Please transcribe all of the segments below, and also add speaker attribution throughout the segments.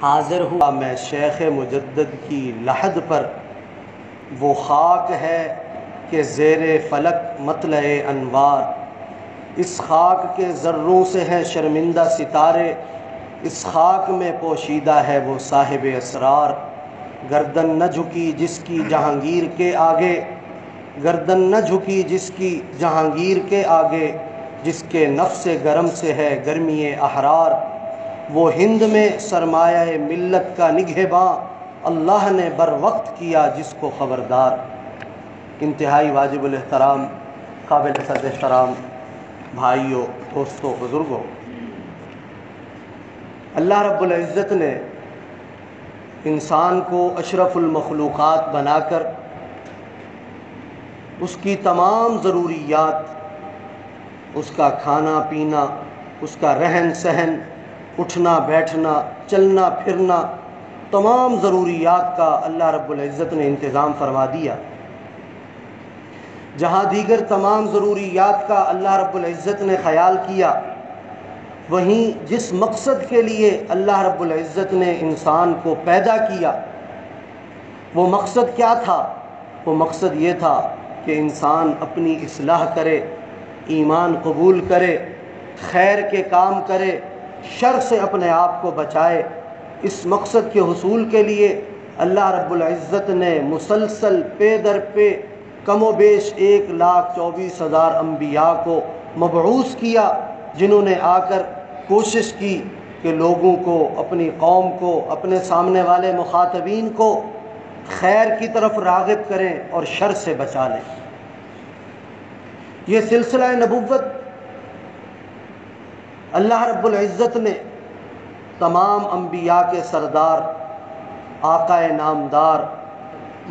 Speaker 1: حاضر ہوا میں شیخ مجدد کی لحد پر، وہ خاک ہے کہ زیر فلک مطلع انوار، اس خاک کے ذروں سے ہیں شرمندہ ستارے، اس خاک میں پوشیدہ ہے وہ صاحب اسرار۔ گردن نہ جھکی جس کی جہانگیر کے آگے، گردن نہ جھکی جس کی جہانگیر کے آگے، جس کے نفس گرم سے ہے گرمی احرار۔ وہ ہند میں سرمایہ ملت کا نگہباں، اللہ نے بر وقت کیا جس کو خبردار۔ انتہائی واجب الاحترام، قابل صد احترام بھائیوں، دوستوں، بزرگوں، اللہ رب العزت نے انسان کو اشرف المخلوقات بنا کر اس کی تمام ضروریات، اس کا کھانا پینا، اس کا رہن سہن، اٹھنا بیٹھنا، چلنا پھرنا، تمام ضروریات کا اللہ رب العزت نے انتظام فرما دیا۔ جہاں دیگر تمام ضروریات کا اللہ رب العزت نے خیال کیا، وہیں جس مقصد کے لیے اللہ رب العزت نے انسان کو پیدا کیا، وہ مقصد کیا تھا؟ وہ مقصد یہ تھا کہ انسان اپنی اصلاح کرے، ایمان قبول کرے، خیر کے کام کرے، شر سے اپنے آپ کو بچائے۔ اس مقصد کے حصول کے لیے اللہ رب العزت نے مسلسل پے در پے کم و بیش 1,24,000 انبیاء کو مبعوث کیا، جنہوں نے آ کر کوشش کی کہ لوگوں کو، اپنی قوم کو، اپنے سامنے والے مخاطبین کو خیر کی طرف راغب کریں اور شر سے بچا لیں۔ یہ سلسلہ نبوت اللہ رب العزت نے تمام انبیاء کے سردار، آقا نامدار،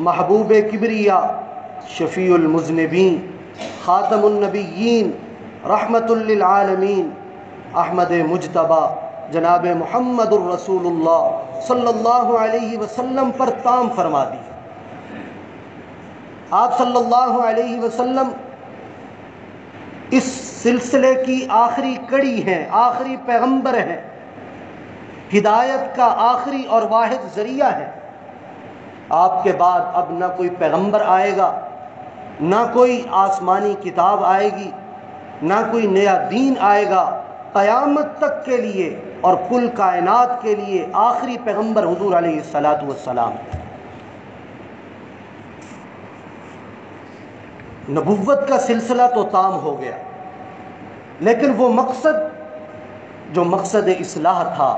Speaker 1: محبوب کبریا، شفیع المذنبین، خاتم النبیین، رحمت للعالمین، احمد مجتبیٰ جناب محمد الرسول اللہ صلی اللہ علیہ وسلم پر تام فرما دی۔ آپ صلی اللہ علیہ وسلم اس سلسلے کی آخری کڑی ہیں، آخری پیغمبر ہیں، ہدایت کا آخری اور واحد ذریعہ ہے۔ آپ کے بعد اب نہ کوئی پیغمبر آئے گا، نہ کوئی آسمانی کتاب آئے گی، نہ کوئی نیا دین آئے گا۔ قیامت تک کے لیے اور کل کائنات کے لیے آخری پیغمبر حضور علیہ الصلاۃ والسلام۔ نبوت کا سلسلہ تو تام ہو گیا، لیکن وہ مقصد جو مقصد اصلاح تھا،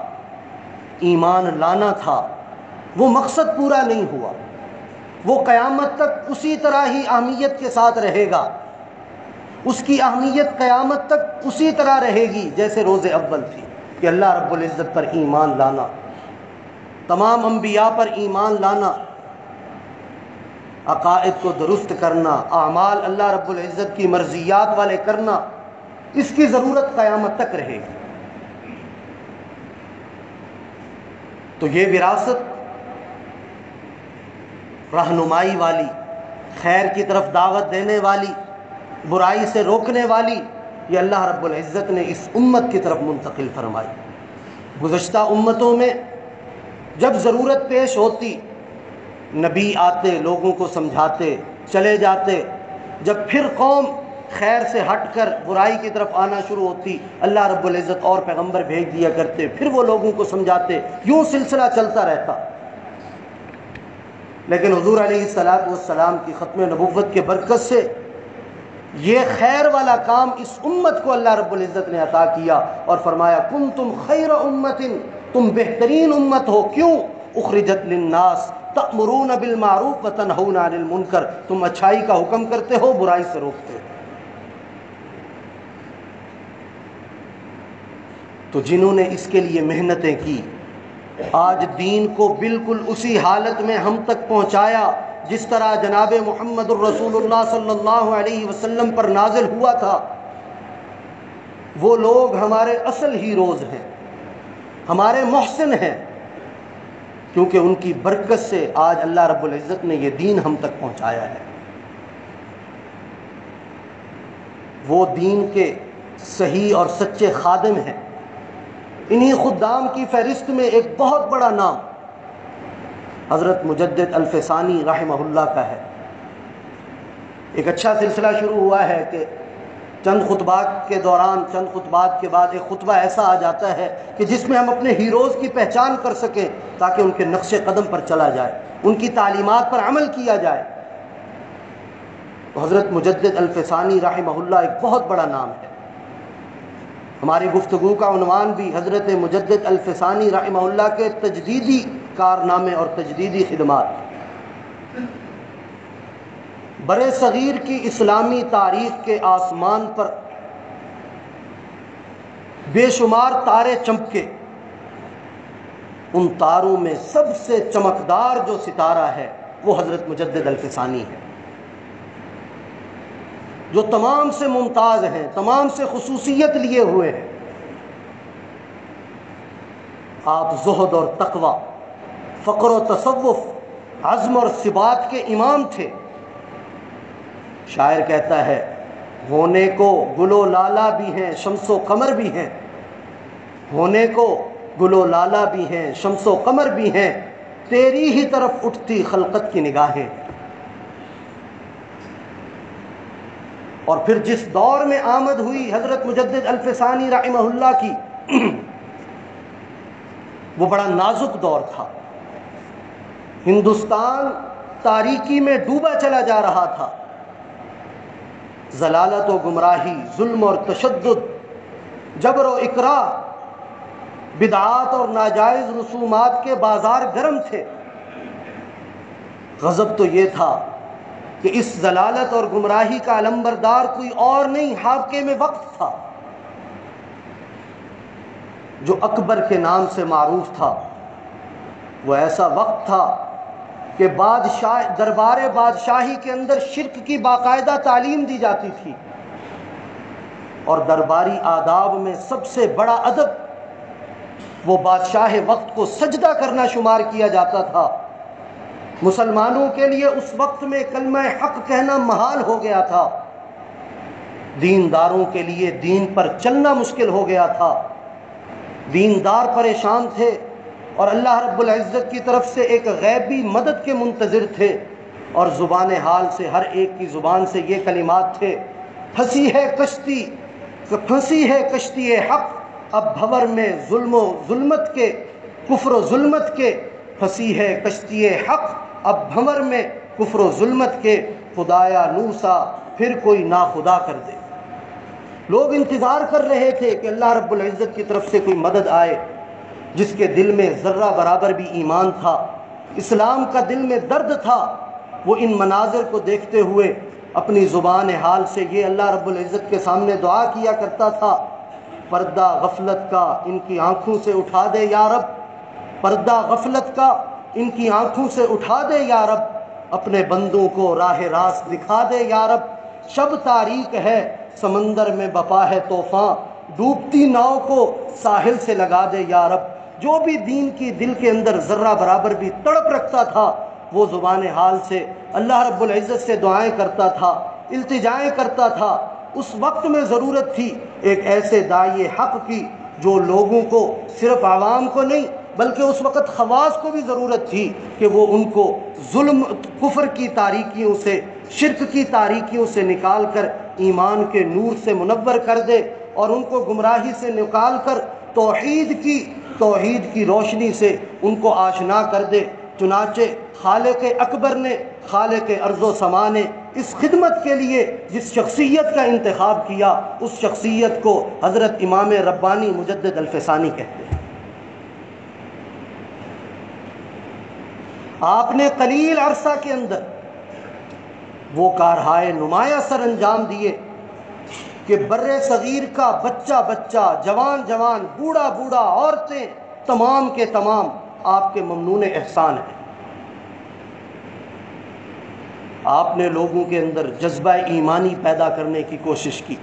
Speaker 1: ایمان لانا تھا، وہ مقصد پورا نہیں ہوا۔ وہ قیامت تک اسی طرح ہی اہمیت کے ساتھ رہے گا، اس کی اہمیت قیامت تک اسی طرح رہے گی جیسے روز اول تھی، کہ اللہ رب العزت پر ایمان لانا، تمام انبیاء پر ایمان لانا، عقائد کو درست کرنا، اعمال اللہ رب العزت کی مرضیات والے کرنا، اس کی ضرورت قیامت تک رہے گی۔ تو یہ وراثت رہنمائی والی، خیر کی طرف دعوت دینے والی، برائی سے روکنے والی، یہ اللہ رب العزت نے اس امت کی طرف منتقل فرمائی۔ گزشتہ امتوں میں جب ضرورت پیش ہوتی، نبی آتے، لوگوں کو سمجھاتے، چلے جاتے۔ جب پھر قوم خیر سے ہٹ کر برائی کی طرف آنا شروع ہوتی، اللہ رب العزت اور پیغمبر بھیج دیا کرتے، پھر وہ لوگوں کو سمجھاتے، یوں سلسلہ چلتا رہتا۔ لیکن حضور علیہ الصلاۃ والسلام کی ختم نبوت کے برکت سے یہ خیر والا کام اس امت کو اللہ رب العزت نے عطا کیا اور فرمایا کنتم خیر امت، تم بہترین امت ہو۔ کیوں؟ اخرجت للناس تأمرون بالمعروف وتنہون عن المنکر، تم اچھائی کا حکم کرتے ہو، برائی سے روکتے ہو۔ تو جنہوں نے اس کے لیے محنتیں کی، آج دین کو بالکل اسی حالت میں ہم تک پہنچایا جس طرح جناب محمد الرسول اللہ صلی اللہ علیہ وسلم پر نازل ہوا تھا۔ وہ لوگ ہمارے اصل ہیروز ہیں، ہمارے محسن ہیں، کیونکہ ان کی برکت سے آج اللہ رب العزت نے یہ دین ہم تک پہنچایا ہے۔ وہ دین کے صحیح اور سچے خادم ہیں، انہی خدام کی فہرست میں ایک بہت بڑا نام حضرت مجدد الفسانی رحمہ اللہ کا ہے۔ ایک اچھا سلسلہ شروع ہوا ہے کہ چند خطبات کے دوران، چند خطبات کے بعد ایک خطبہ ایسا آ جاتا ہے کہ جس میں ہم اپنے ہیروز کی پہچان کر سکیں تاکہ ان کے نقش قدم پر چلا جائے، ان کی تعلیمات پر عمل کیا جائے۔ حضرت مجدد الفسانی رحمہ اللہ ایک بہت بڑا نام ہے۔ ہماری گفتگو کا عنوان بھی حضرت مجدد الفسانی رحمہ اللہ کے تجدیدی کارنامے اور تجدیدی خدمات۔ برِ صغیر کی اسلامی تاریخ کے آسمان پر بے شمار تارے چمکے، ان تاروں میں سب سے چمکدار جو ستارہ ہے وہ حضرت مجدد الفسانی ہے، جو تمام سے ممتاز ہیں، تمام سے خصوصیت لیے ہوئے ہیں۔ آپ زہد اور تقوی، فقر و تصوف، عزم اور ثبات کے امام تھے۔ شاعر کہتا ہے ہونے کو گل و لالا بھی ہیں، شمس و قمر بھی ہیں، ہونے کو گل و لالا بھی ہیں، شمس و قمر بھی ہیں، تیری ہی طرف اٹھتی خلقت کی نگاہیں۔ اور پھر جس دور میں آمد ہوئی حضرت مجدد الفسانی رحمہ اللہ کی، وہ بڑا نازک دور تھا۔ ہندوستان تاریکی میں ڈوبا چلا جا رہا تھا۔ ضلالت و گمراہی، ظلم اور تشدد، جبر و اکراہ، بدعات اور ناجائز رسومات کے بازار گرم تھے۔ غضب تو یہ تھا کہ اس ضلالت اور گمراہی کا علمبردار کوئی اور نہیں، حاکم وقت تھا، جو اکبر کے نام سے معروف تھا۔ وہ ایسا وقت تھا کہ دربار بادشاہی کے اندر شرک کی باقاعدہ تعلیم دی جاتی تھی، اور درباری آداب میں سب سے بڑا ادب وہ بادشاہ وقت کو سجدہ کرنا شمار کیا جاتا تھا۔ مسلمانوں کے لیے اس وقت میں کلمہ حق کہنا محال ہو گیا تھا، دینداروں کے لیے دین پر چلنا مشکل ہو گیا تھا، دیندار پریشان تھے اور اللہ رب العزت کی طرف سے ایک غیبی مدد کے منتظر تھے، اور زبان حال سے ہر ایک کی زبان سے یہ کلمات تھے، پھنسی ہے کشتی حق اب بھور میں ظلم و ظلمت کے، کفر و ظلمت کے، پھنسی ہے کشتی حق اب بھور میں کفر و ظلمت کے، خدایا نوسا پھر کوئی ناخدا کر دے۔ لوگ انتظار کر رہے تھے کہ اللہ رب العزت کی طرف سے کوئی مدد آئے۔ جس کے دل میں ذرہ برابر بھی ایمان تھا، اسلام کا دل میں درد تھا، وہ ان مناظر کو دیکھتے ہوئے اپنی زبان حال سے یہ اللہ رب العزت کے سامنے دعا کیا کرتا تھا، پردہ غفلت کا ان کی آنکھوں سے اٹھا دے یا رب، پردہ غفلت کا ان کی آنکھوں سے اٹھا دے یا رب، اپنے بندوں کو راہ راست دکھا دے یا رب، شب تاریک ہے سمندر میں بپا ہے طوفاں، ڈوبتی ناؤ کو ساحل سے لگا دے یا رب۔ جو بھی دین کی دل کے اندر ذرہ برابر بھی تڑپ رکھتا تھا، وہ زبان حال سے اللہ رب العزت سے دعائیں کرتا تھا، التجائیں کرتا تھا۔ اس وقت میں ضرورت تھی ایک ایسے داعی حق کی جو لوگوں کو، صرف عوام کو نہیں بلکہ اس وقت خواص کو بھی ضرورت تھی کہ وہ ان کو ظلم، کفر کی تاریکیوں سے، شرک کی تاریکیوں سے نکال کر ایمان کے نور سے منور کر دے، اور ان کو گمراہی سے نکال کر توحید کی روشنی سے ان کو آشنا کر دے۔ چنانچہ خالق اکبر نے، خالق ارض و سما نے اس خدمت کے لیے جس شخصیت کا انتخاب کیا، اس شخصیت کو حضرت امام ربانی مجدد الفسانی کہتے ہیں۔ آپ نے قلیل عرصہ کے اندر وہ کارہائے نمایاں سر انجام دیے کہ بر صغیر کا بچہ جوان، بوڑھا، عورتیں، تمام کے تمام آپ کے ممنون احسان ہیں۔ آپ نے لوگوں کے اندر جذبہ ایمانی پیدا کرنے کی کوشش کی،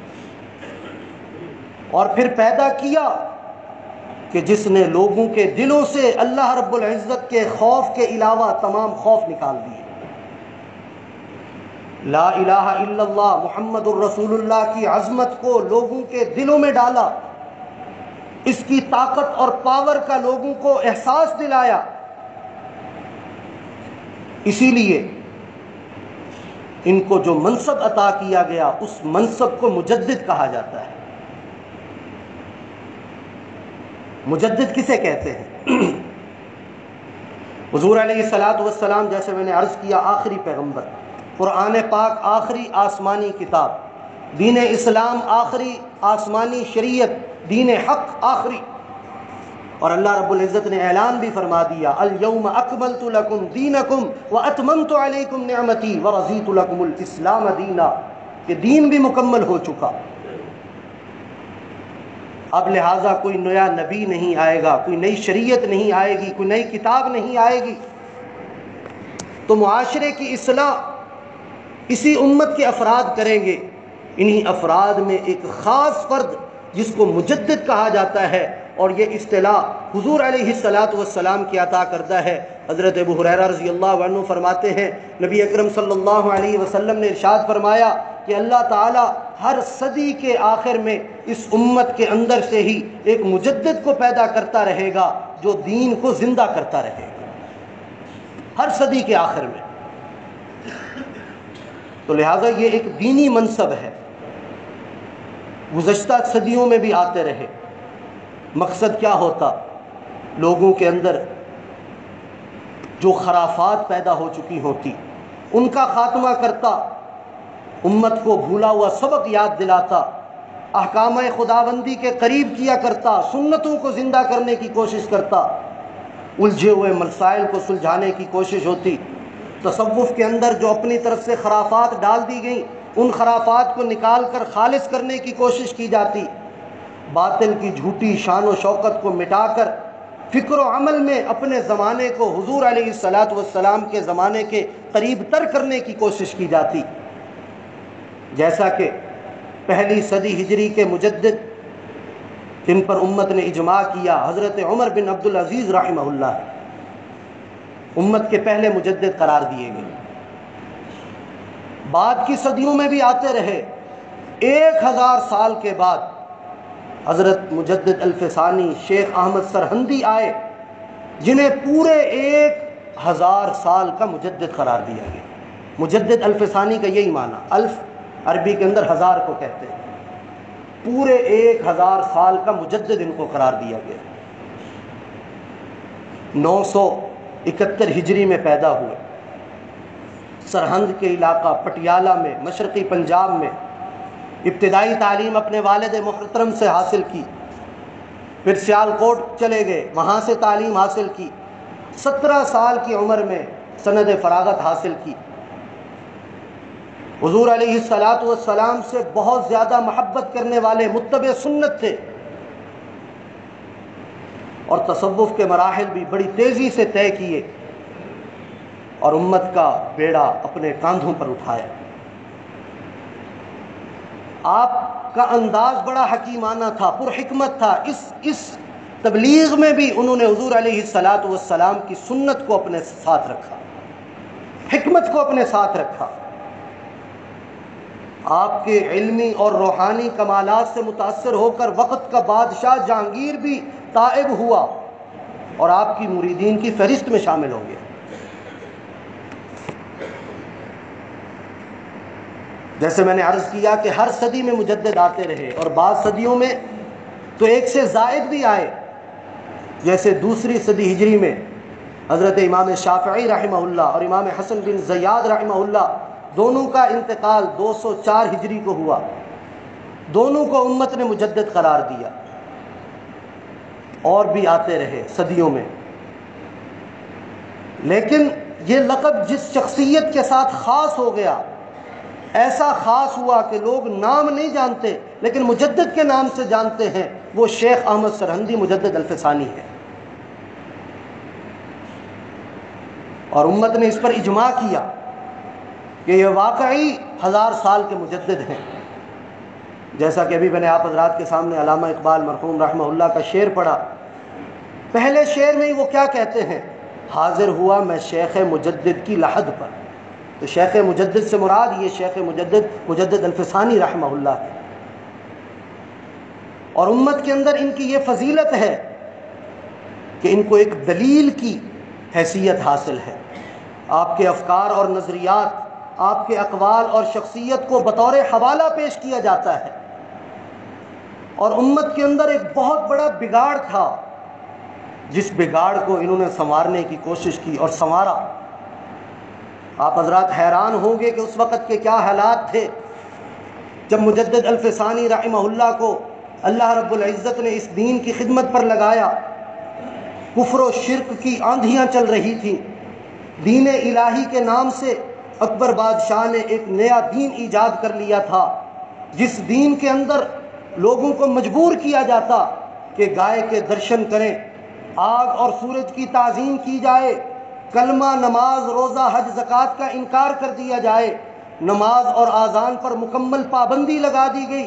Speaker 1: اور پھر پیدا کیا کہ جس نے لوگوں کے دلوں سے اللہ رب العزت کے خوف کے علاوہ تمام خوف نکال دیے۔ لا الہ الا اللہ محمد الرسول اللہ کی عظمت کو لوگوں کے دلوں میں ڈالا، اس کی طاقت اور پاور کا لوگوں کو احساس دلایا۔ اسی لیے ان کو جو منصب عطا کیا گیا اس منصب کو مجدد کہا جاتا ہے۔ مجدد کسے کہتے ہیں؟ حضور علیہ الصلاۃ والسلام، جیسے میں نے عرض کیا، آخری پیغمبر، قرآن پاک آخری آسمانی کتاب، دین اسلام آخری آسمانی شریعت، دین حق آخری، اور اللہ رب العزت نے اعلان بھی فرما دیا، الیوم اکملت لکم دینکم واتممت علیکم نعمتی ورضیت لکم الاسلام دینا، کہ دین بھی مکمل ہو چکا۔ اب لہٰذا کوئی نیا نبی نہیں آئے گا، کوئی نئی شریعت نہیں آئے گی، کوئی نئی کتاب نہیں آئے گی، تو معاشرے کی اصلاح اسی امت کے افراد کریں گے۔ انہی افراد میں ایک خاص فرد جس کو مجدد کہا جاتا ہے، اور یہ اصطلاح حضور علیہ الصلاۃ والسلام کی عطا کردہ ہے۔ حضرت ابو ہریرہ رضی اللہ عنہ فرماتے ہیں، نبی اکرم صلی اللہ علیہ وسلم نے ارشاد فرمایا کہ اللہ تعالیٰ ہر صدی کے آخر میں اس امت کے اندر سے ہی ایک مجدد کو پیدا کرتا رہے گا جو دین کو زندہ کرتا رہے گا، ہر صدی کے آخر میں۔ تو لہٰذا یہ ایک دینی منصب ہے، گزشتہ صدیوں میں بھی آتے رہے۔ مقصد کیا ہوتا؟ لوگوں کے اندر جو خرافات پیدا ہو چکی ہوتی ان کا خاتمہ کرتا، امت کو بھولا ہوا سبق یاد دلاتا، احکام خداوندی کے قریب کیا کرتا، سنتوں کو زندہ کرنے کی کوشش کرتا، الجھے ہوئے مسائل کو سلجھانے کی کوشش ہوتی۔ تصوف کے اندر جو اپنی طرف سے خرافات ڈال دی گئیں ان خرافات کو نکال کر خالص کرنے کی کوشش کی جاتی، باطل کی جھوٹی شان و شوکت کو مٹا کر فکر و عمل میں اپنے زمانے کو حضور علیہ الصلاۃ والسلام کے زمانے کے قریب تر کرنے کی کوشش کی جاتی۔ جیسا کہ پہلی صدی ہجری کے مجدد جن پر امت نے اجماع کیا، حضرت عمر بن عبدالعزیز رحمہ اللہ، امت کے پہلے مجدد قرار دیے گئے۔ بعد کی صدیوں میں بھی آتے رہے۔ 1000 سال کے بعد حضرت مجدد الفسانی شیخ احمد سرہندی آئے، جنہیں پورے 1000 سال کا مجدد قرار دیا گیا۔ مجدد الفسانی کا یہی معنی، الف عربی کے اندر 1000 کو کہتے ہیں، پورے 1000 سال کا مجدد ان کو قرار دیا گیا۔ 971 ہجری میں پیدا ہوئے، سرہند کے علاقہ پٹیالہ میں، مشرقی پنجاب میں ابتدائی تعلیم اپنے والد محترم سے حاصل کی، پھر سیالکوٹ چلے گئے، وہاں سے تعلیم حاصل کی، 17 سال کی عمر میں سند فراغت حاصل کی۔ حضور علیہ الصلاۃ والسلام سے بہت زیادہ محبت کرنے والے متبع سنت تھے، اور تصوف کے مراحل بھی بڑی تیزی سے طے کیے اور امت کا بیڑا اپنے کاندھوں پر اٹھایا۔ آپ کا انداز بڑا حکیمانہ تھا، پر حکمت تھا۔ اس تبلیغ میں بھی انہوں نے حضور علیہ الصلاۃ والسلام کی سنت کو اپنے ساتھ رکھا، حکمت کو اپنے ساتھ رکھا۔ آپ کے علمی اور روحانی کمالات سے متاثر ہو کر وقت کا بادشاہ جہانگیر بھی تائب ہوا اور آپ کی مریدین کی فہرست میں شامل ہو گیا۔ جیسے میں نے عرض کیا کہ ہر صدی میں مجدد آتے رہے، اور بعض صدیوں میں تو ایک سے زائد بھی آئے۔ جیسے دوسری صدی ہجری میں حضرت امام شافعی رحمہ اللہ اور امام حسن بن زیاد رحمہ اللہ دونوں کا انتقال 204 ہجری کو ہوا۔ دونوں کو امت نے مجدد قرار دیا، اور بھی آتے رہے صدیوں میں۔ لیکن یہ لقب جس شخصیت کے ساتھ خاص ہو گیا، ایسا خاص ہوا کہ لوگ نام نہیں جانتے لیکن مجدد کے نام سے جانتے ہیں، وہ شیخ احمد سرہندی مجدد الفسانی ہے۔ اور امت نے اس پر اجماع کیا کہ یہ واقعی 1000 سال کے مجدد ہیں۔ جیسا کہ ابھی میں نے آپ حضرات کے سامنے علامہ اقبال مرحوم رحمہ اللہ کا شعر پڑھا، پہلے شعر میں ہی وہ کیا کہتے ہیں، حاضر ہوا میں شیخ مجدد کی لحد پر۔ تو شیخ مجدد سے مراد یہ شیخ مجدد الفسانی رحمہ اللہ ہے۔ اور امت کے اندر ان کی یہ فضیلت ہے کہ ان کو ایک دلیل کی حیثیت حاصل ہے۔ آپ کے افکار اور نظریات، آپ کے اقوال اور شخصیت کو بطور حوالہ پیش کیا جاتا ہے۔ اور امت کے اندر ایک بہت بڑا بگاڑ تھا، جس بگاڑ کو انہوں نے سنوارنے کی کوشش کی اور سنوارا۔ آپ حضرات حیران ہوں گے کہ اس وقت کے کیا حالات تھے جب مجدد الفسانی رحمہ اللہ کو اللہ رب العزت نے اس دین کی خدمت پر لگایا۔ کفر و شرک کی آندھیاں چل رہی تھیں۔ دین الہی کے نام سے اکبر بادشاہ نے ایک نیا دین ایجاد کر لیا تھا، جس دین کے اندر لوگوں کو مجبور کیا جاتا کہ گائے کے درشن کریں، آگ اور سورج کی تعظیم کی جائے، کلمہ، نماز، روزہ، حج، زکوٰۃ کا انکار کر دیا جائے، نماز اور اذان پر مکمل پابندی لگا دی گئی،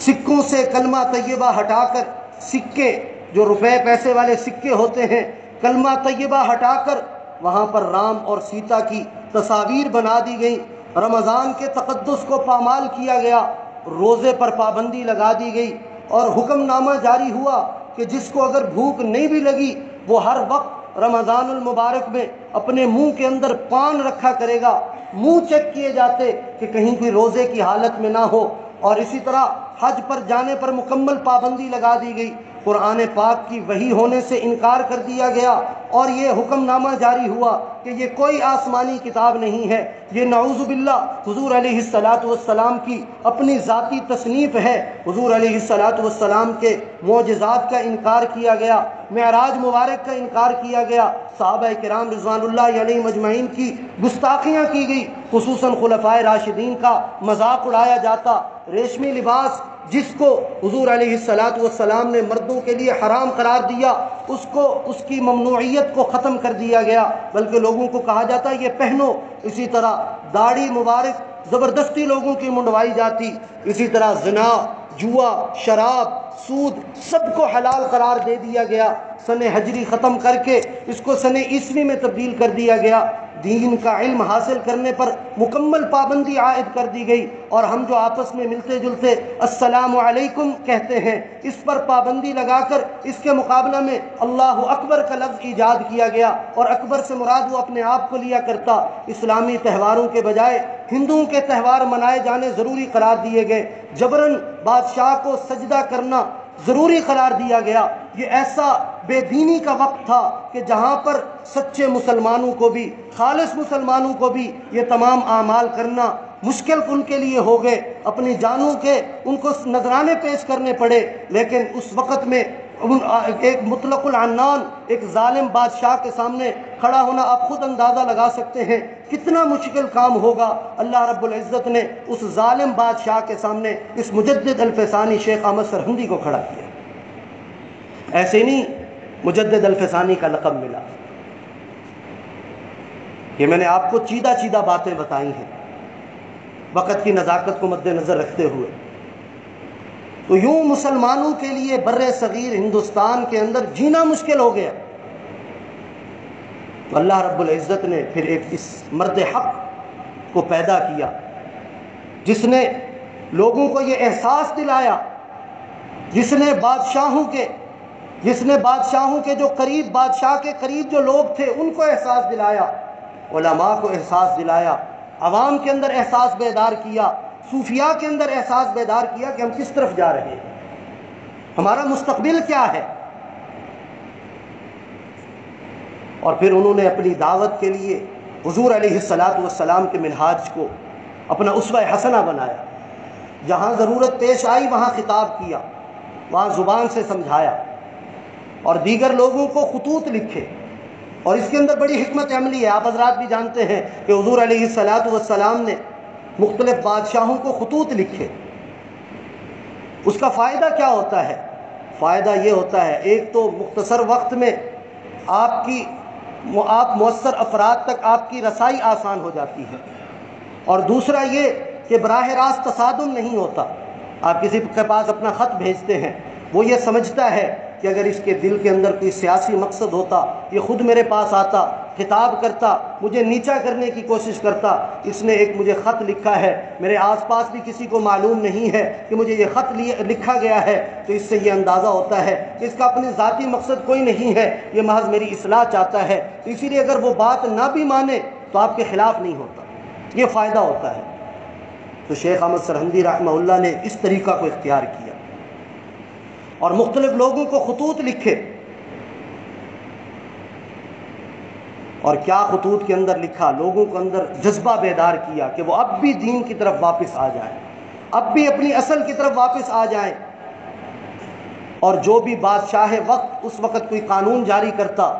Speaker 1: سکوں سے کلمہ طیبہ ہٹا کر، سکے جو روپے پیسے والے سکے ہوتے ہیں، کلمہ طیبہ ہٹا کر وہاں پر رام اور سیتا کی تصاویر بنا دی گئی، رمضان کے تقدس کو پامال کیا گیا، روزے پر پابندی لگا دی گئی، اور حکم نامہ جاری ہوا کہ جس کو اگر بھوک نہیں بھی لگی وہ ہر وقت رمضان المبارک میں اپنے منہ کے اندر پان رکھا کرے گا، منہ چیک کیے جاتے کہ کہیں کوئی روزے کی حالت میں نہ ہو۔ اور اسی طرح حج پر جانے پر مکمل پابندی لگا دی گئی، قرآن پاک کی وحی ہونے سے انکار کر دیا گیا، اور یہ حکم نامہ جاری ہوا کہ یہ کوئی آسمانی کتاب نہیں ہے، یہ نعوذ باللہ حضور علیہ الصلاۃ والسلام کی اپنی ذاتی تصنیف ہے۔ حضور علیہ الصلاۃ والسلام کے معجزات کا انکار کیا گیا، معراج مبارک کا انکار کیا گیا، صحابہ کرام رضوان اللہ علیہم اجمعین کی گستاخیاں کی گئی، خصوصاً خلفائے راشدین کا مذاق اڑایا جاتا۔ ریشمی لباس جس کو حضور علیہ الصلاۃ والسلام نے مردوں کے لیے حرام قرار دیا، اس کی ممنوعیت کو ختم کر دیا گیا، بلکہ لوگوں کو کہا جاتا یہ پہنو۔ اسی طرح داڑھی مبارک زبردستی لوگوں کی منڈوائی جاتی، اسی طرح زنا، جوا، شراب، سود سب کو حلال قرار دے دیا گیا، سن ہجری ختم کر کے اس کو سن عیسوی میں تبدیل کر دیا گیا، دین کا علم حاصل کرنے پر مکمل پابندی عائد کر دی گئی، اور ہم جو آپس میں ملتے جلتے السلام علیکم کہتے ہیں اس پر پابندی لگا کر اس کے مقابلہ میں اللہ اکبر کا لفظ ایجاد کیا گیا، اور اکبر سے مراد وہ اپنے آپ کو لیا کرتا۔ اسلامی تہواروں کے بجائے ہندوؤں کے تہوار منائے جانے ضروری قرار دیے گئے، جبراً بادشاہ کو سجدہ کرنا ضروری قرار دیا گیا۔ یہ ایسا بے دینی کا وقت تھا کہ جہاں پر سچے مسلمانوں کو بھی، خالص مسلمانوں کو بھی یہ تمام اعمال کرنا مشکل ان کے لیے ہو گئے، اپنی جانوں کے ان کو نذرانے پیش کرنے پڑے۔ لیکن اس وقت میں ایک مطلق العنان، ایک ظالم بادشاہ کے سامنے کھڑا ہونا آپ خود اندازہ لگا سکتے ہیں کتنا مشکل کام ہوگا۔ اللہ رب العزت نے اس ظالم بادشاہ کے سامنے اس مجدد الفسانی شیخ احمد سرہندی کو کھڑا کیا۔ ایسے نہیں مجدد الفسانی کا لقب ملا، یہ میں نے آپ کو چیدہ چیدہ باتیں بتائی ہیں وقت کی نزاکت کو مد نظر رکھتے ہوئے۔ تو یوں مسلمانوں کے لیے بر صغیر ہندوستان کے اندر جینا مشکل ہو گیا، تو اللہ رب العزت نے پھر ایک اس مرد حق کو پیدا کیا جس نے لوگوں کو یہ احساس دلایا، جس نے بادشاہوں کے جو قریب، بادشاہ کے قریب جو لوگ تھے ان کو احساس دلایا، علماء کو احساس دلایا، عوام کے اندر احساس بیدار کیا، صوفیاء کے اندر احساس بیدار کیا کہ ہم کس طرف جا رہے ہیں، ہمارا مستقبل کیا ہے۔ اور پھر انہوں نے اپنی دعوت کے لیے حضور علیہ الصلاۃ والسلام کے منہاج کو اپنا اسوہ حسنہ بنایا، جہاں ضرورت پیش آئی وہاں خطاب کیا، وہاں زبان سے سمجھایا، اور دیگر لوگوں کو خطوط لکھے۔ اور اس کے اندر بڑی حکمت عملی ہے، آپ حضرات بھی جانتے ہیں کہ حضور علیہ الصلاۃ والسلام نے مختلف بادشاہوں کو خطوط لکھے۔ اس کا فائدہ کیا ہوتا ہے؟ فائدہ یہ ہوتا ہے، ایک تو مختصر وقت میں آپ مؤثر افراد تک آپ کی رسائی آسان ہو جاتی ہے، اور دوسرا یہ کہ براہ راست تصادم نہیں ہوتا۔ آپ کسی کے پاس اپنا خط بھیجتے ہیں، وہ یہ سمجھتا ہے کہ اگر اس کے دل کے اندر کوئی سیاسی مقصد ہوتا یہ خود میرے پاس آتا، خطاب کرتا، مجھے نیچا کرنے کی کوشش کرتا۔ اس نے ایک مجھے خط لکھا ہے، میرے آس پاس بھی کسی کو معلوم نہیں ہے کہ مجھے یہ خط لکھا گیا ہے، تو اس سے یہ اندازہ ہوتا ہے کہ اس کا اپنے ذاتی مقصد کوئی نہیں ہے، یہ محض میری اصلاح چاہتا ہے۔ تو اسی لیے اگر وہ بات نہ بھی مانے تو آپ کے خلاف نہیں ہوتا، یہ فائدہ ہوتا ہے۔ تو شیخ احمد سرہندی رحمہ اللہ نے اس طریقہ کو اختیار کیا اور مختلف لوگوں کو خطوط لکھے، اور کیا خطوط کے اندر لکھا، لوگوں کے اندر جذبہ بیدار کیا کہ وہ اب بھی دین کی طرف واپس آ جائیں، اب بھی اپنی اصل کی طرف واپس آ جائیں۔ اور جو بھی بادشاہ وقت اس وقت کوئی قانون جاری کرتا،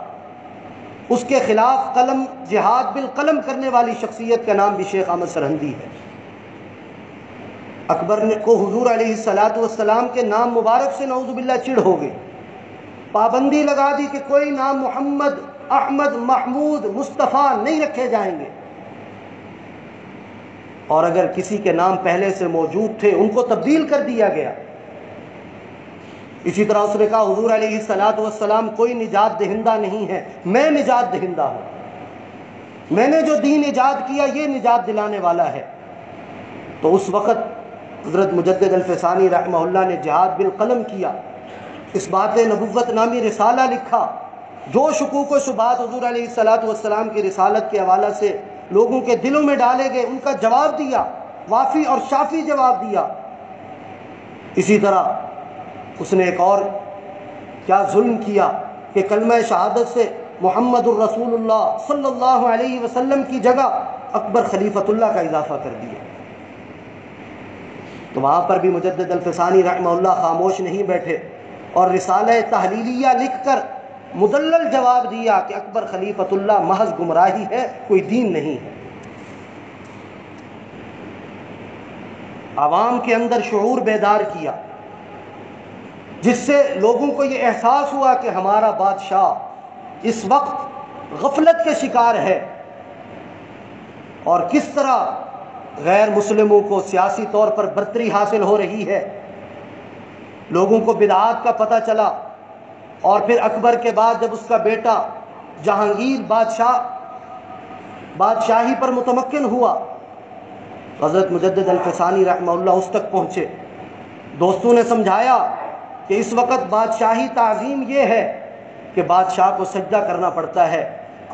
Speaker 1: اس کے خلاف قلم جہاد بالقلم کرنے والی شخصیت کا نام بھی شیخ احمد سرہندی ہے۔ اکبر کو حضور علیہ السلام کے نام مبارک سے نعوذ باللہ چڑ ہو گئی، پابندی لگا دی کہ کوئی نام محمد، احمد، محمود، مصطفیٰ نہیں رکھے جائیں گے، اور اگر کسی کے نام پہلے سے موجود تھے ان کو تبدیل کر دیا گیا۔ اسی طرح اس نے کہا حضور علیہ السلام کوئی نجات دہندہ نہیں ہے، میں نجات دہندہ ہوں، میں نے جو دین ایجاد کیا یہ نجات دلانے والا ہے۔ تو اس وقت حضرت مجدد الفسانی رحمہ اللہ نے جہاد بالقلم کیا، اس بات نبوت نامی رسالہ لکھا، جو شکوک و شبہات حضور علیہ السلام کی رسالت کے حوالہ سے لوگوں کے دلوں میں ڈالے گئے ان کا جواب دیا، وافی اور شافی جواب دیا۔ اسی طرح اس نے ایک اور کیا ظلم کیا کہ کلمہ شہادت سے محمد الرسول اللہ صلی اللہ علیہ وسلم کی جگہ اکبر خلیفۃ اللہ کا اضافہ کر دیا۔ تو وہاں پر بھی مجدد الفسانی رحمہ اللہ خاموش نہیں بیٹھے اور رسالہ تحلیلیہ لکھ کر مدلل جواب دیا کہ اکبر خلیفۃ اللہ محض گمراہی ہے، کوئی دین نہیں ہے۔ عوام کے اندر شعور بیدار کیا، جس سے لوگوں کو یہ احساس ہوا کہ ہمارا بادشاہ اس وقت غفلت کے شکار ہے، اور کس طرح غیر مسلموں کو سیاسی طور پر برتری حاصل ہو رہی ہے۔ لوگوں کو بدعات کا پتہ چلا، اور پھر اکبر کے بعد جب اس کا بیٹا جہانگیر بادشاہی پر متمکن ہوا، حضرت مجدد الفسانی رحمہ اللہ اس تک پہنچے۔ دوستوں نے سمجھایا کہ اس وقت بادشاہی تعظیم یہ ہے کہ بادشاہ کو سجدہ کرنا پڑتا ہے،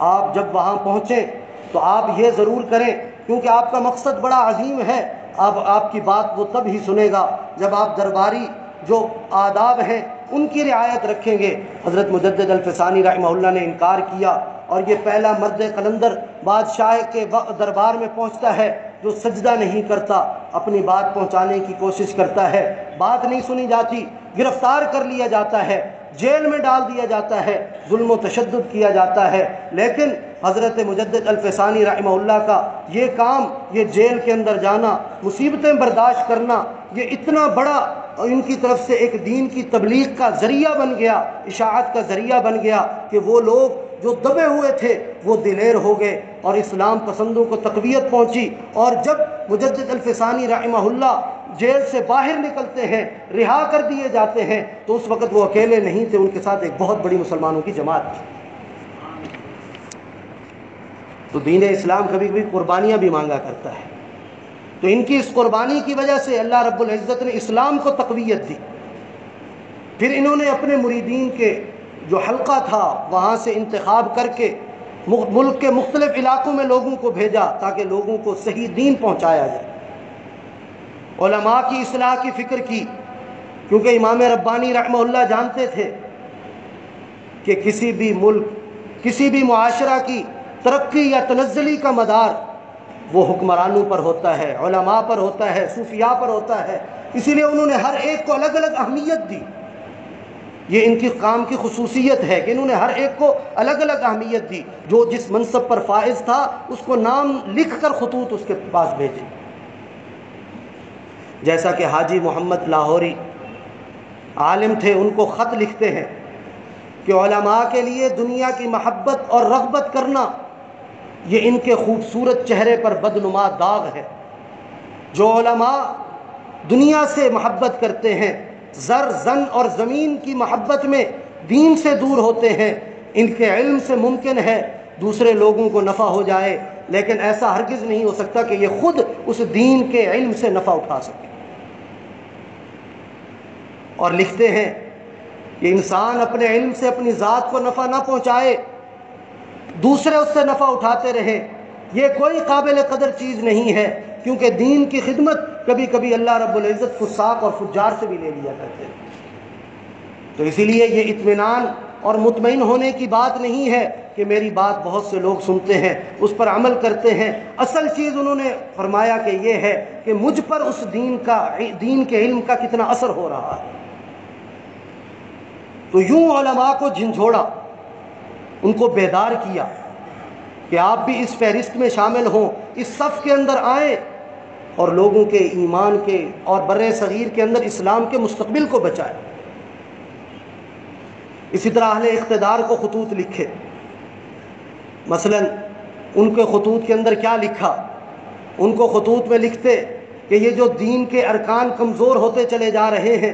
Speaker 1: آپ جب وہاں پہنچیں تو آپ یہ ضرور کریں، کیونکہ آپ کا مقصد بڑا عظیم ہے، آپ کی بات وہ تب ہی سنے گا جب آپ درباری جو آداب ہیں ان کی رعایت رکھیں گے۔ حضرت مجدد الفسانی رحمہ اللہ نے انکار کیا، اور یہ پہلا مرد قلندر بادشاہ کے دربار میں پہنچتا ہے جو سجدہ نہیں کرتا، اپنی بات پہنچانے کی کوشش کرتا ہے، بات نہیں سنی جاتی، گرفتار کر لیا جاتا ہے، جیل میں ڈال دیا جاتا ہے، ظلم و تشدد کیا جاتا ہے۔ لیکن حضرت مجدد الفسانی رحمہ اللہ کا یہ کام، یہ جیل کے اندر جانا، مصیبتیں برداشت کرنا، یہ اتنا بڑا ان کی طرف سے ایک دین کی تبلیغ کا ذریعہ بن گیا، اشاعت کا ذریعہ بن گیا کہ وہ لوگ جو دبے ہوئے تھے وہ دلیر ہو گئے اور اسلام پسندوں کو تقویت پہنچی۔ اور جب مجدد الفسانی رحمہ اللہ جیل سے باہر نکلتے ہیں، رہا کر دیے جاتے ہیں، تو اس وقت وہ اکیلے نہیں تھے، ان کے ساتھ ایک بہت بڑی مسلمانوں کی جماعت تھی۔ تو دین اسلام کبھی کبھی قربانیاں بھی مانگا کرتا ہے، تو ان کی اس قربانی کی وجہ سے اللہ رب العزت نے اسلام کو تقویت دی۔ پھر انہوں نے اپنے مریدین کے جو حلقہ تھا وہاں سے انتخاب کر کے ملک کے مختلف علاقوں میں لوگوں کو بھیجا تاکہ لوگوں کو صحیح دین پہنچایا جائے۔ علماء کی اصلاح کی فکر کی، کیونکہ امام ربانی رحمہ اللہ جانتے تھے کہ کسی بھی ملک، کسی بھی معاشرہ کی ترقی یا تنزلی کا مدار وہ حکمرانوں پر ہوتا ہے، علماء پر ہوتا ہے، صوفیاء پر ہوتا ہے۔ اسی لیے انہوں نے ہر ایک کو الگ الگ اہمیت دی۔ یہ ان کی کام کی خصوصیت ہے کہ انہوں نے ہر ایک کو الگ الگ اہمیت دی، جو جس منصب پر فائز تھا اس کو نام لکھ کر خطوط اس کے پاس بھیجے۔ جیسا کہ حاجی محمد لاہوری عالم تھے، ان کو خط لکھتے ہیں کہ علماء کے لیے دنیا کی محبت اور رغبت کرنا یہ ان کے خوبصورت چہرے پر بدنما داغ ہے۔ جو علماء دنیا سے محبت کرتے ہیں، زر زن اور زمین کی محبت میں دین سے دور ہوتے ہیں، ان کے علم سے ممکن ہے دوسرے لوگوں کو نفع ہو جائے، لیکن ایسا ہرگز نہیں ہو سکتا کہ یہ خود اس دین کے علم سے نفع اٹھا سکے۔ اور لکھتے ہیں کہ انسان اپنے علم سے اپنی ذات کو نفع نہ پہنچائے، دوسرے اس سے نفع اٹھاتے رہیں، یہ کوئی قابل قدر چیز نہیں ہے، کیونکہ دین کی خدمت کبھی کبھی اللہ رب العزت فساق اور فجار سے بھی لے لیا کرتے ہیں۔ تو اسی لیے یہ اطمینان اور مطمئن ہونے کی بات نہیں ہے کہ میری بات بہت سے لوگ سنتے ہیں، اس پر عمل کرتے ہیں۔ اصل چیز انہوں نے فرمایا کہ یہ ہے کہ مجھ پر اس دین کے علم کا کتنا اثر ہو رہا ہے۔ تو یوں علماء کو جھنجھوڑا، ان کو بیدار کیا کہ آپ بھی اس فہرست میں شامل ہوں، اس صف کے اندر آئیں اور لوگوں کے ایمان کے اور بر صغیر کے اندر اسلام کے مستقبل کو بچائیں۔ اسی طرح اہل اقتدار کو خطوط لکھے، مثلا ان کے خطوط کے اندر کیا لکھا؟ ان کو خطوط میں لکھتے کہ یہ جو دین کے ارکان کمزور ہوتے چلے جا رہے ہیں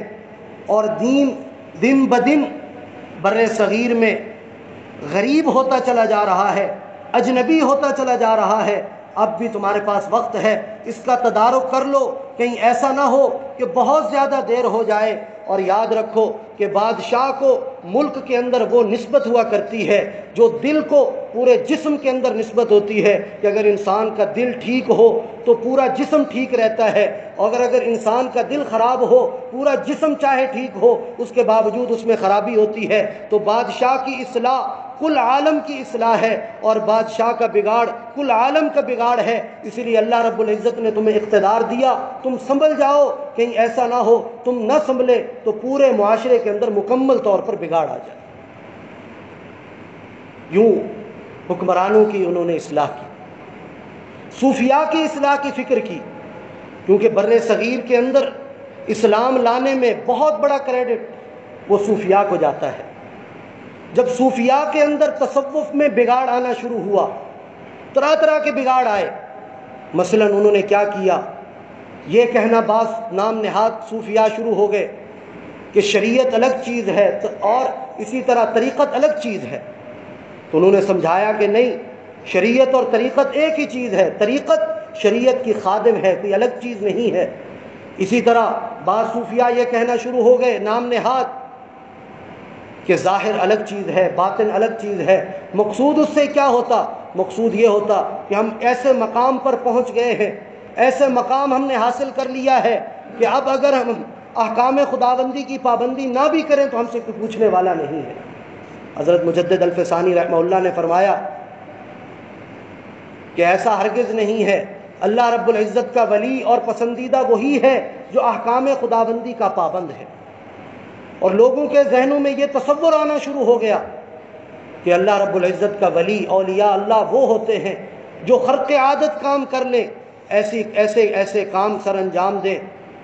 Speaker 1: اور دین دن بدن بر صغیر میں غریب ہوتا چلا جا رہا ہے، اجنبی ہوتا چلا جا رہا ہے، اب بھی تمہارے پاس وقت ہے، اس کا تدارک کر لو، کہیں ایسا نہ ہو کہ بہت زیادہ دیر ہو جائے۔ اور یاد رکھو کہ بادشاہ کو ملک کے اندر وہ نسبت ہوا کرتی ہے جو دل کو پورے جسم کے اندر نسبت ہوتی ہے، کہ اگر انسان کا دل ٹھیک ہو تو پورا جسم ٹھیک رہتا ہے، اور اگر انسان کا دل خراب ہو، پورا جسم چاہے ٹھیک ہو، اس کے باوجود اس میں خرابی ہوتی ہے۔ تو بادشاہ کی اصلاح کل عالم کی اصلاح ہے، اور بادشاہ کا بگاڑ کل عالم کا بگاڑ ہے۔ اسی لیے اللہ رب العزت نے تمہیں اقتدار دیا، تم سنبھل جاؤ، کہیں ایسا نہ ہو تم نہ سنبھلے تو پورے معاشرے کے اندر مکمل طور پر بگاڑ آ جائے۔ یوں حکمرانوں کی انہوں نے اصلاح کی، صوفیاء کی اصلاح کی فکر کی، کیونکہ بر صغیر کے اندر اسلام لانے میں بہت بڑا کریڈٹ وہ صوفیاء کو جاتا ہے۔ جب صوفیاء کے اندر تصوف میں بگاڑ آنا شروع ہوا، طرح طرح کے بگاڑ آئے، مثلا انہوں نے کیا کیا، یہ کہنا بعض نام نہاد صوفیاء شروع ہو گئے کہ شریعت الگ چیز ہے اور اسی طرح طریقت الگ چیز ہے۔ تو انہوں نے سمجھایا کہ نہیں، شریعت اور طریقت ایک ہی چیز ہے، طریقت شریعت کی خادم ہے، کوئی الگ چیز نہیں ہے۔ اسی طرح بعض صوفیاء یہ کہنا شروع ہو گئے نام نہاد کہ ظاہر الگ چیز ہے، باطن الگ چیز ہے۔ مقصود اس سے کیا ہوتا؟ مقصود یہ ہوتا کہ ہم ایسے مقام پر پہنچ گئے ہیں، ایسے مقام ہم نے حاصل کر لیا ہے کہ اب اگر ہم احکام خداوندی کی پابندی نہ بھی کریں تو ہم سے کوئی پوچھنے والا نہیں ہے۔ حضرت مجدد الفسانی رحمہ اللہ نے فرمایا کہ ایسا ہرگز نہیں ہے، اللہ رب العزت کا ولی اور پسندیدہ وہی ہے جو احکام خداوندی کا پابند ہے۔ اور لوگوں کے ذہنوں میں یہ تصور آنا شروع ہو گیا کہ اللہ رب العزت کا ولی، اولیاء اللہ وہ ہوتے ہیں جو خرق عادت کام کر لیں، ایسے کام سر انجام دیں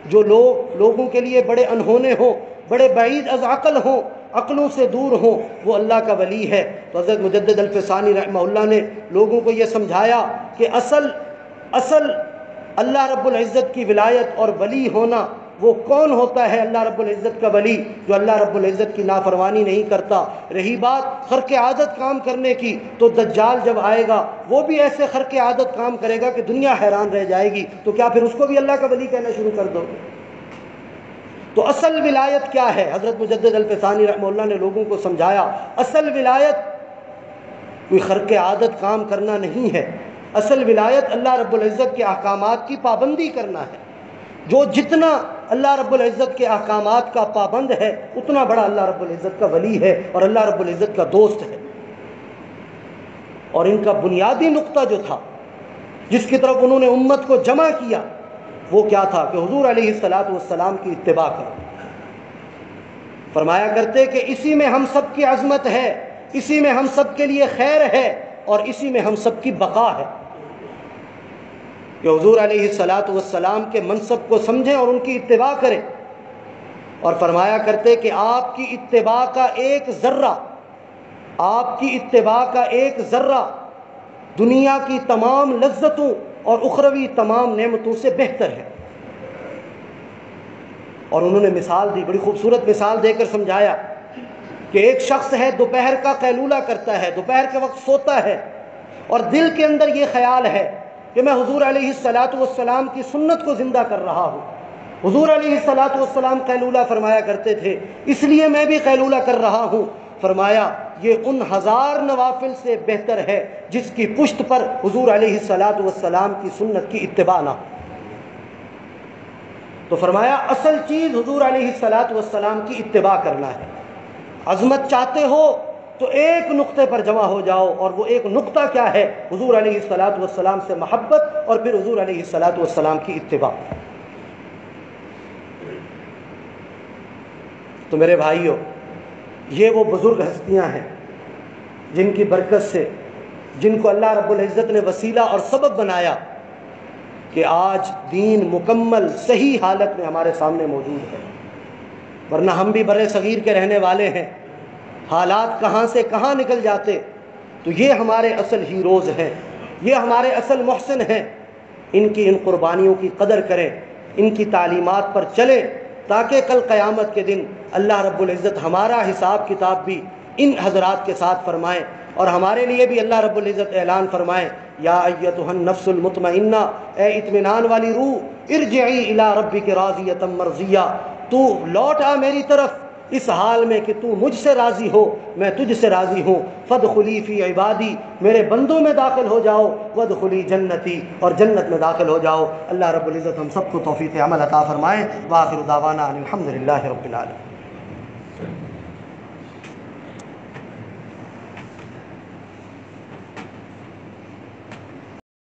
Speaker 1: جو لوگوں کے لیے بڑے انہونے ہوں، بڑے بعید از عقل ہوں، عقلوں سے دور ہوں، وہ اللہ کا ولی ہے۔ تو حضرت مجدد الفسانی رحمہ اللہ نے لوگوں کو یہ سمجھایا کہ اصل اللہ رب العزت کی ولایت اور ولی ہونا وہ کون ہوتا ہے؟ اللہ رب العزت کا ولی جو اللہ رب العزت کی نافرمانی نہیں کرتا۔ رہی بات خرق عادت کام کرنے کی، تو دجال جب آئے گا وہ بھی ایسے خرق عادت کام کرے گا کہ دنیا حیران رہ جائے گی، تو کیا پھر اس کو بھی اللہ کا ولی کہنا شروع کر دو؟ تو اصل ولایت کیا ہے؟ حضرت مجدد الفسانی رحمہ اللہ نے لوگوں کو سمجھایا، اصل ولایت کوئی خرق عادت کام کرنا نہیں ہے، اصل ولایت اللہ رب العزت کے احکامات کی پابندی کرنا ہے۔ جو جتنا اللہ رب العزت کے احکامات کا پابند ہے اتنا بڑا اللہ رب العزت کا ولی ہے اور اللہ رب العزت کا دوست ہے۔ اور ان کا بنیادی نقطہ جو تھا جس کی طرف انہوں نے امت کو جمع کیا وہ کیا تھا کہ حضور علیہ الصلاۃ کی اتباع کرو۔ فرمایا کرتے کہ اسی میں ہم سب کی عظمت ہے، اسی میں ہم سب کے لیے خیر ہے، اور اسی میں ہم سب کی بقا ہے، کہ حضور علیہ الصلاۃ کے منصب کو سمجھیں اور ان کی اتباع کریں۔ اور فرمایا کرتے کہ آپ کی اتباع کا ایک ذرہ دنیا کی تمام لذتوں اور اخروی تمام نعمتوں سے بہتر ہے۔ اور انہوں نے مثال دی، بڑی خوبصورت مثال دے کر سمجھایا کہ ایک شخص ہے دوپہر کا قیلولہ کرتا ہے، دوپہر کے وقت سوتا ہے، اور دل کے اندر یہ خیال ہے کہ میں حضور علیہ الصلاۃ والسلام کی سنت کو زندہ کر رہا ہوں۔ حضور علیہ الصلاۃ والسلام قیلولہ فرمایا کرتے تھے، اس لیے میں بھی قیلولہ کر رہا ہوں۔ فرمایا یہ ان 1000 نوافل سے بہتر ہے جس کی پشت پر حضور علیہ الصلاۃ والسلام کی سنت کی اتباع نہ۔ تو فرمایا اصل چیز حضور علیہ الصلاۃ والسلام کی اتباع کرنا ہے۔ عظمت چاہتے ہو تو ایک نقطے پر جمع ہو جاؤ، اور وہ ایک نقطہ کیا ہے؟ حضور علیہ الصلاۃ والسلام سے محبت اور پھر حضور علیہ الصلاۃ والسلام کی اتباع۔ تو میرے بھائیوں، یہ وہ بزرگ ہستیاں ہیں جن کی برکت سے، جن کو اللہ رب العزت نے وسیلہ اور سبب بنایا کہ آج دین مکمل صحیح حالت میں ہمارے سامنے موجود ہے، ورنہ ہم بھی بر صغیر کے رہنے والے ہیں، حالات کہاں سے کہاں نکل جاتے۔ تو یہ ہمارے اصل ہیروز ہیں، یہ ہمارے اصل محسن ہیں، ان قربانیوں کی قدر کریں، ان کی تعلیمات پر چلیں، تاکہ کل قیامت کے دن اللہ رب العزت ہمارا حساب کتاب بھی ان حضرات کے ساتھ فرمائیں، اور ہمارے لیے بھی اللہ رب العزت اعلان فرمائیں، یا ایتھا النفس المطمئنہ، اے اطمینان والی روح، ارجعی الی ربک راضیۃ مرضیہ، تو لوٹ آ میری طرف اس حال میں کہ تو مجھ سے راضی ہو، میں تجھ سے راضی ہوں، فادخلی فی عبادی، میرے بندوں میں داخل ہو جاؤ، وادخلی جنتی، اور جنت میں داخل ہو جاؤ۔ اللہ رب العزت ہم سب کو توفیق عمل عطا فرمائے۔ وآخر دعوانا ان الحمد للہ رب العالمین۔